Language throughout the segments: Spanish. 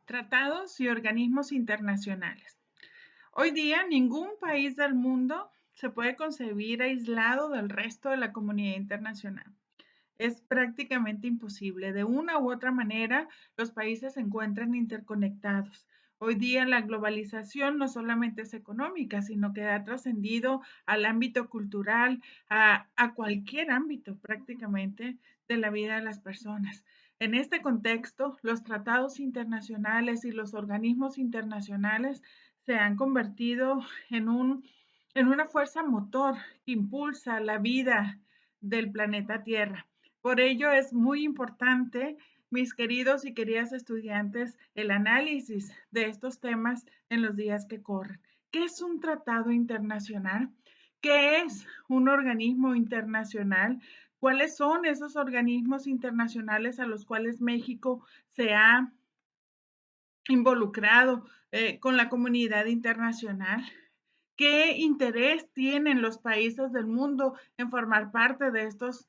Tratados y organismos internacionales. Hoy día, ningún país del mundo se puede concebir aislado del resto de la comunidad internacional. Es prácticamente imposible. De una u otra manera, los países se encuentran interconectados. Hoy día la globalización no solamente es económica, sino que ha trascendido al ámbito cultural, a cualquier ámbito prácticamente de la vida de las personas. En este contexto, los tratados internacionales y los organismos internacionales se han convertido en en una fuerza motor que impulsa la vida del planeta Tierra. Por ello es muy importante, mis queridos y queridas estudiantes, el análisis de estos temas en los días que corren. ¿Qué es un tratado internacional? ¿Qué es un organismo internacional? ¿Cuáles son esos organismos internacionales a los cuales México se ha involucrado con la comunidad internacional? ¿Qué interés tienen los países del mundo en formar parte de estos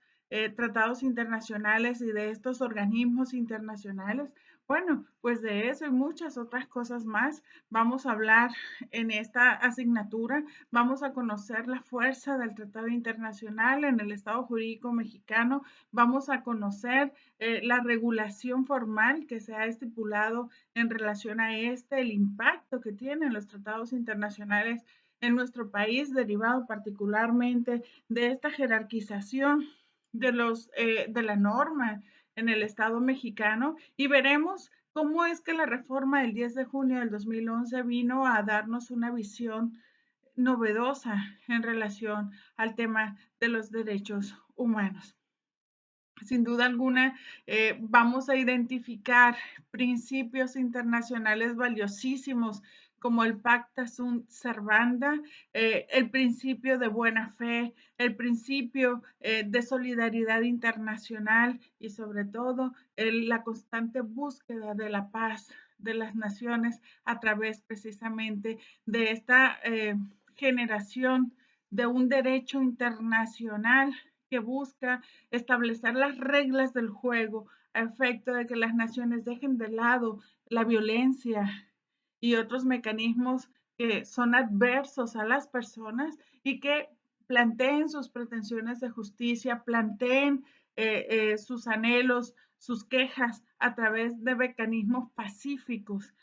tratados internacionales y de estos organismos internacionales? Bueno, pues de eso y muchas otras cosas más vamos a hablar en esta asignatura. Vamos a conocer la fuerza del tratado internacional en el Estado jurídico mexicano. Vamos a conocer la regulación formal que se ha estipulado en relación a el impacto que tienen los tratados internacionales en nuestro país, derivado particularmente de esta jerarquización de la norma en el Estado mexicano, y veremos cómo es que la reforma del 10 de junio del 2011 vino a darnos una visión novedosa en relación al tema de los derechos humanos. Sin duda alguna, vamos a identificar principios internacionales valiosísimos como el Pacta Sunt Servanda, el principio de buena fe, el principio de solidaridad internacional y sobre todo la constante búsqueda de la paz de las naciones a través precisamente de esta generación de un derecho internacional que busca establecer las reglas del juego a efecto de que las naciones dejen de lado la violencia y otros mecanismos que son adversos a las personas y que planteen sus pretensiones de justicia, planteen sus anhelos, sus quejas a través de mecanismos pacíficos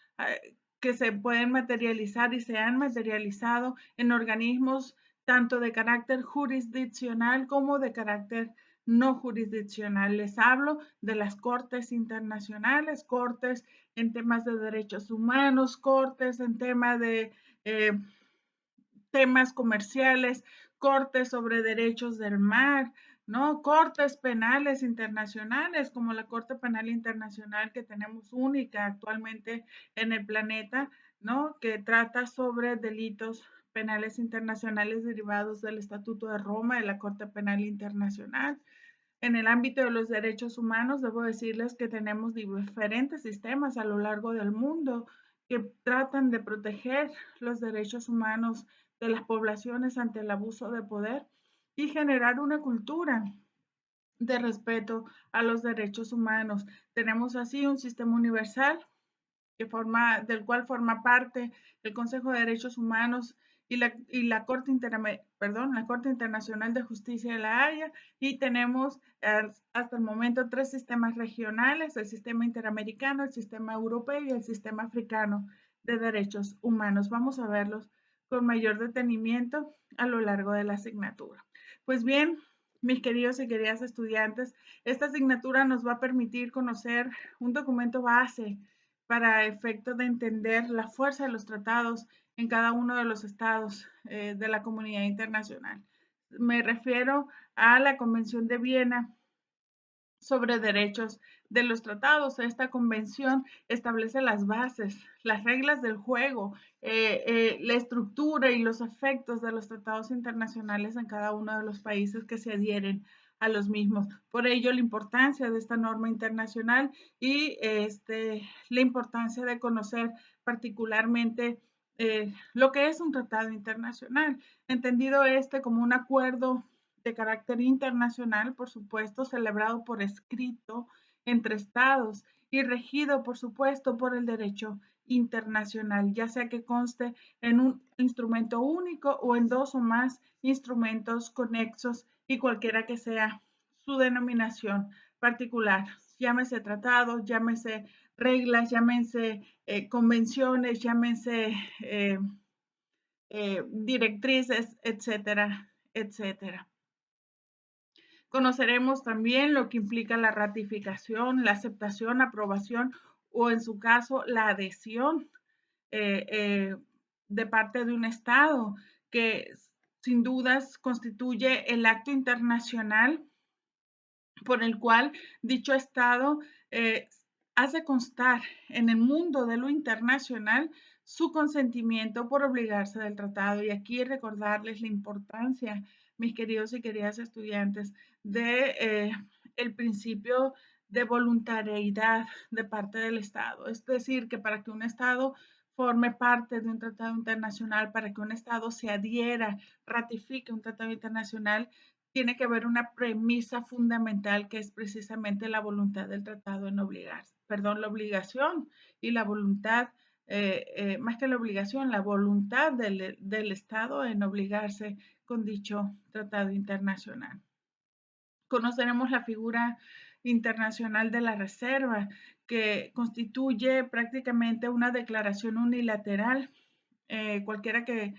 que se pueden materializar y se han materializado en organismos tanto de carácter jurisdiccional como de carácter no jurisdiccional. Les hablo de las cortes internacionales, cortes en temas de derechos humanos, cortes en tema de temas comerciales, cortes sobre derechos del mar, ¿no? Cortes penales internacionales, como la Corte Penal Internacional que tenemos única actualmente en el planeta, ¿no? Que trata sobre delitos penales internacionales derivados del Estatuto de Roma de la Corte Penal Internacional. En el ámbito de los derechos humanos, debo decirles que tenemos diferentes sistemas a lo largo del mundo que tratan de proteger los derechos humanos de las poblaciones ante el abuso de poder y generar una cultura de respeto a los derechos humanos. Tenemos así un sistema universal del cual forma parte el Consejo de Derechos Humanos la la Corte Internacional de Justicia de la Haya, y tenemos hasta el momento tres sistemas regionales, el sistema interamericano, el sistema europeo y el sistema africano de derechos humanos. Vamos a verlos con mayor detenimiento a lo largo de la asignatura. Pues bien, mis queridos y queridas estudiantes, esta asignatura nos va a permitir conocer un documento base para efecto de entender la fuerza de los tratados en cada uno de los estados de la comunidad internacional. Me refiero a la Convención de Viena sobre derechos de los tratados. Esta convención establece las bases, las reglas del juego, la estructura y los efectos de los tratados internacionales en cada uno de los países que se adhieren a los mismos. Por ello, la importancia de esta norma internacional y la importancia de conocer particularmente lo que es un tratado internacional, entendido como un acuerdo de carácter internacional, por supuesto, celebrado por escrito entre estados y regido, por supuesto, por el derecho internacional, ya sea que conste en un instrumento único o en dos o más instrumentos conexos y cualquiera que sea su denominación particular. Llámese tratado, llámese reglas, llámense convenciones, llámense directrices, etcétera, etcétera. Conoceremos también lo que implica la ratificación, la aceptación, aprobación o en su caso la adhesión eh, eh, de parte de un Estado que sin dudas constituye el acto internacional por el cual dicho Estado eh, hace constar en el mundo de lo internacional su consentimiento por obligarse del tratado. Y aquí recordarles la importancia, mis queridos y queridas estudiantes, de el principio de voluntariedad de parte del Estado. Es decir, que para que un Estado forme parte de un tratado internacional, para que un Estado se adhiera, ratifique un tratado internacional, tiene que haber una premisa fundamental que es precisamente la voluntad del tratado en obligarse, perdón, la obligación y la voluntad, más que la obligación, la voluntad del Estado en obligarse con dicho tratado internacional. Conoceremos la figura internacional de la reserva, que constituye prácticamente una declaración unilateral, cualquiera que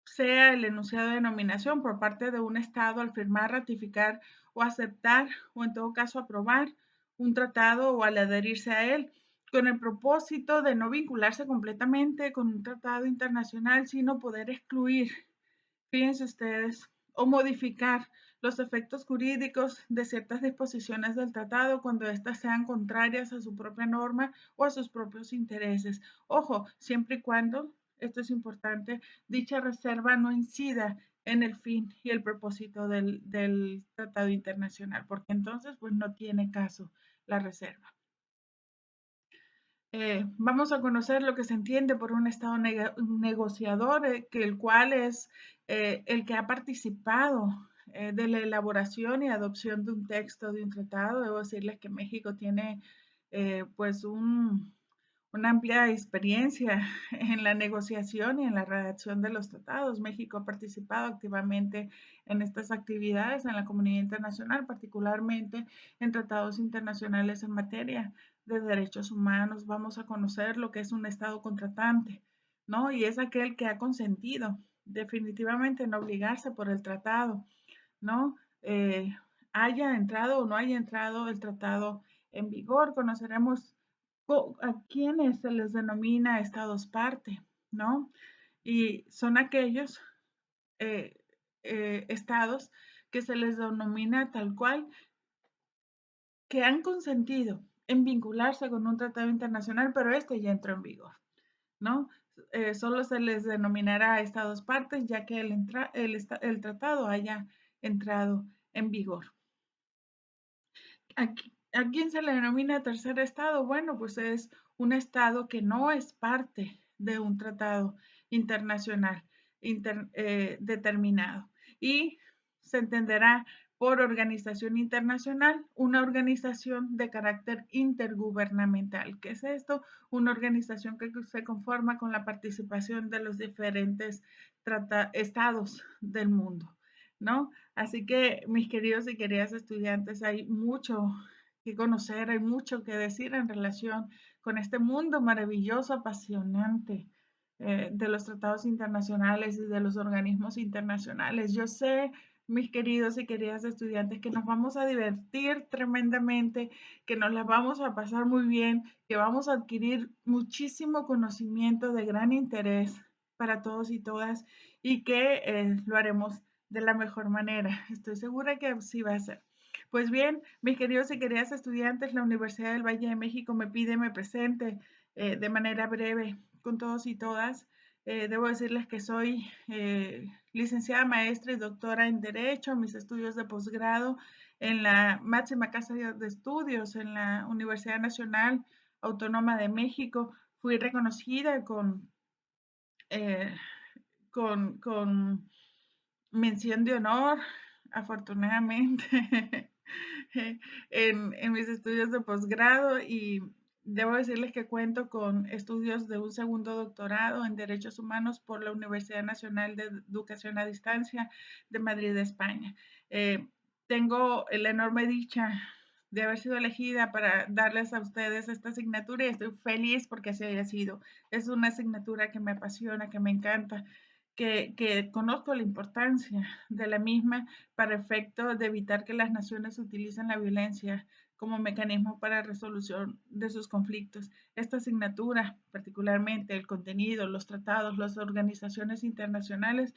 sea el enunciado de nominación por parte de un Estado al firmar, ratificar o aceptar, o en todo caso aprobar un tratado o al adherirse a él, con el propósito de no vincularse completamente con un tratado internacional, sino poder excluir, fíjense ustedes, o modificar los efectos jurídicos de ciertas disposiciones del tratado cuando éstas sean contrarias a su propia norma o a sus propios intereses. Ojo, siempre y cuando, esto es importante, dicha reserva no incida en el fin y el propósito del tratado internacional, porque entonces pues no tiene caso la reserva. Vamos a conocer lo que se entiende por un Estado negociador, que el cual es el que ha participado de la elaboración y adopción de un texto de un tratado. Debo decirles que México tiene pues una amplia experiencia en la negociación y en la redacción de los tratados. México ha participado activamente en estas actividades en la comunidad internacional, particularmente en tratados internacionales en materia de derechos humanos. Vamos a conocer lo que es un Estado contratante, ¿no? Y es aquel que ha consentido definitivamente en obligarse por el tratado, ¿no? Haya entrado o no haya entrado el tratado en vigor. Conoceremos a quienes se les denomina estados parte, ¿no? Y son aquellos eh, estados que se les denomina tal cual que han consentido en vincularse con un tratado internacional, pero este ya entró en vigor, ¿no? Solo se les denominará estados partes ya que el tratado haya entrado en vigor. ¿A quién se le denomina tercer estado? Bueno, pues es un estado que no es parte de un tratado internacional determinado y se entenderá por organización internacional, una organización de carácter intergubernamental. ¿Qué es esto? Una organización que se conforma con la participación de los diferentes estados del mundo, ¿no? Así que, mis queridos y queridas estudiantes, hay mucho que conocer, hay mucho que decir en relación con este mundo maravilloso, apasionante de los tratados internacionales y de los organismos internacionales. Yo sé, mis queridos y queridas estudiantes, que nos vamos a divertir tremendamente, que nos las vamos a pasar muy bien, que vamos a adquirir muchísimo conocimiento de gran interés para todos y todas y que lo haremos de la mejor manera. Estoy segura que así va a ser. Pues bien, mis queridos y queridas estudiantes, la Universidad del Valle de México me pide me presente de manera breve con todos y todas. Debo decirles que soy licenciada maestra y doctora en Derecho, mis estudios de posgrado en la máxima casa de estudios en la Universidad Nacional Autónoma de México. Fui reconocida eh, con mención de honor, afortunadamente, en mis estudios de posgrado y debo decirles que cuento con estudios de un segundo doctorado en Derechos Humanos por la Universidad Nacional de Educación a Distancia de Madrid, España. Tengo la enorme dicha de haber sido elegida para darles a ustedes esta asignatura y estoy feliz porque así haya sido. Es una asignatura que me apasiona, que me encanta, que conozco la importancia de la misma para efecto de evitar que las naciones utilicen la violencia como mecanismo para resolución de sus conflictos. Esta asignatura, particularmente el contenido, los tratados, las organizaciones internacionales,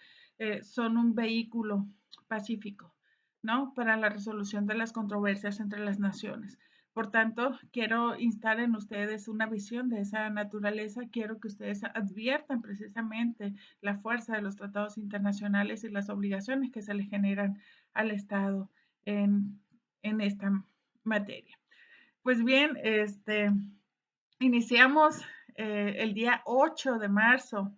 son un vehículo pacífico, ¿no? Para la resolución de las controversias entre las naciones. Por tanto, quiero instar en ustedes una visión de esa naturaleza. Quiero que ustedes adviertan precisamente la fuerza de los tratados internacionales y las obligaciones que se le generan al Estado en esta materia. Pues bien, iniciamos el día 8 de marzo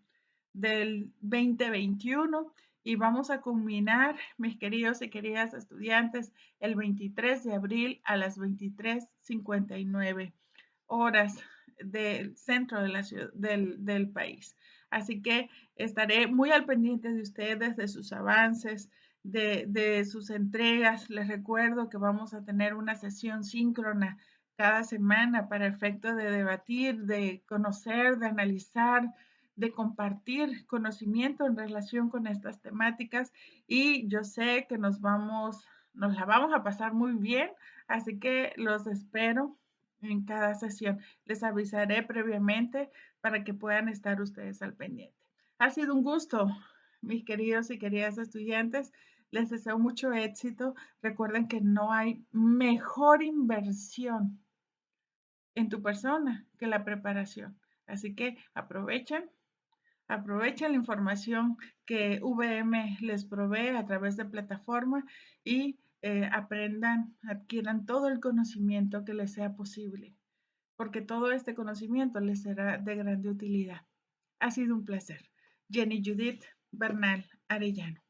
del 2021 y vamos a culminar, mis queridos y queridas estudiantes, el 23 de abril a las 23:59 horas del centro de la ciudad, del país. Así que estaré muy al pendiente de ustedes, de sus avances, de sus entregas. Les recuerdo que vamos a tener una sesión síncrona cada semana para efecto de debatir, de conocer, de analizar, de compartir conocimiento en relación con estas temáticas y yo sé que nos la vamos a pasar muy bien, así que los espero en cada sesión. Les avisaré previamente para que puedan estar ustedes al pendiente. Ha sido un gusto, mis queridos y queridas estudiantes. Les deseo mucho éxito. Recuerden que no hay mejor inversión en tu persona que la preparación. Así que aprovechen la información que VM les provee a través de plataforma y aprendan, adquieran todo el conocimiento que les sea posible, porque todo este conocimiento les será de grande utilidad. Ha sido un placer. Jenny Judith Bernal Arellano.